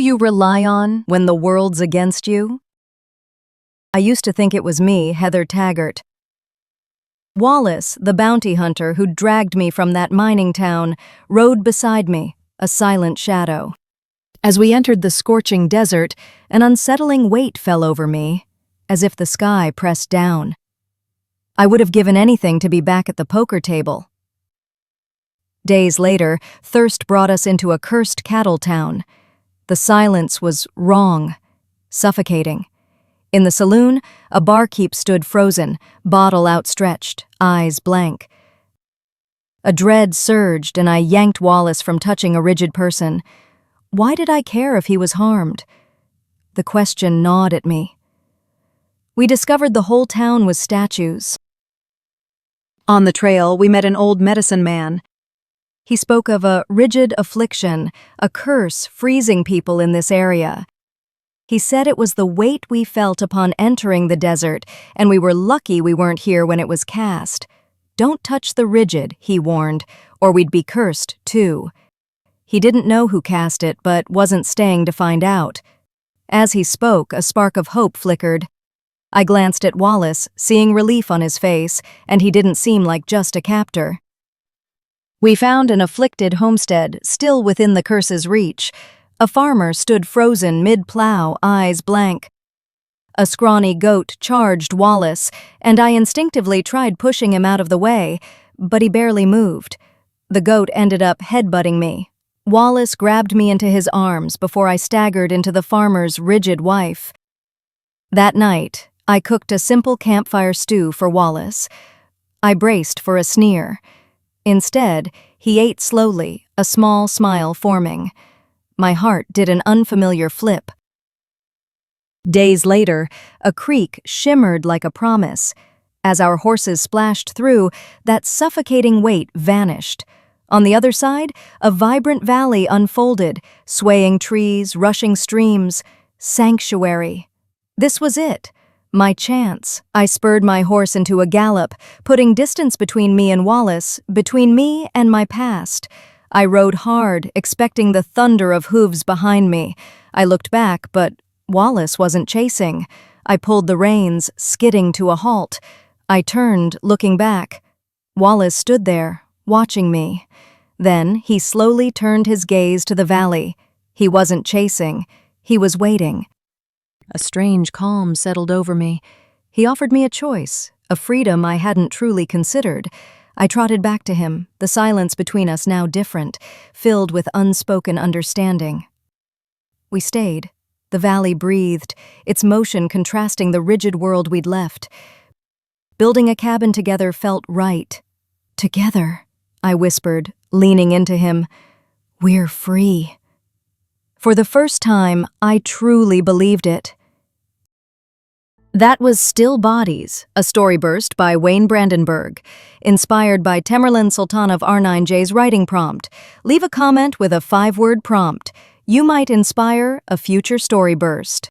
you rely on when the world's against you? I used to think it was me, Heather Taggart. Wallace, the bounty hunter who'd dragged me from that mining town, rode beside me, a silent shadow. As we entered the scorching desert, an unsettling weight fell over me, as if the sky pressed down. I would have given anything to be back at the poker table. Days later, thirst brought us into a cursed cattle town. The silence was wrong, suffocating. In the saloon, a barkeep stood frozen, bottle outstretched, eyes blank. A dread surged, and I yanked Wallace from touching a rigid person. Why did I care if he was harmed? The question gnawed at me. We discovered the whole town was statues. On the trail, we met an old medicine man. He spoke of a rigid affliction, a curse freezing people in this area. He said it was the weight we felt upon entering the desert, and we were lucky we weren't here when it was cast. Don't touch the rigid, he warned, or we'd be cursed, too. He didn't know who cast it, but wasn't staying to find out. As he spoke, a spark of hope flickered. I glanced at Wallace, seeing relief on his face, and he didn't seem like just a captor. We found an afflicted homestead, still within the curse's reach. A farmer stood frozen mid-plow, eyes blank. A scrawny goat charged Wallace, and I instinctively tried pushing him out of the way, but he barely moved. The goat ended up headbutting me. Wallace grabbed me into his arms before I staggered into the farmer's rigid wife. That night, I cooked a simple campfire stew for Wallace. I braced for a sneer. Instead, he ate slowly, a small smile forming. My heart did an unfamiliar flip. Days later, a creek shimmered like a promise. As our horses splashed through, that suffocating weight vanished. On the other side, a vibrant valley unfolded, swaying trees, rushing streams. Sanctuary. This was it. My chance. I spurred my horse into a gallop, putting distance between me and Wallace, between me and my past. I rode hard, expecting the thunder of hooves behind me. I looked back, but Wallace wasn't chasing. I pulled the reins, skidding to a halt. I turned, looking back. Wallace stood there, watching me. Then he slowly turned his gaze to the valley. He wasn't chasing. He was waiting. A strange calm settled over me. He offered me a choice, a freedom I hadn't truly considered. I trotted back to him, the silence between us now different, filled with unspoken understanding. We stayed. The valley breathed, its motion contrasting the rigid world we'd left. Building a cabin together felt right. Together, I whispered, leaning into him. We're free. For the first time, I truly believed it. That was Still Bodies, a StoryBurst by Wayne Brandenburg, inspired by Tamerlan Sultanov R9J's writing prompt. Leave a comment with a 5-word prompt. You might inspire a future StoryBurst.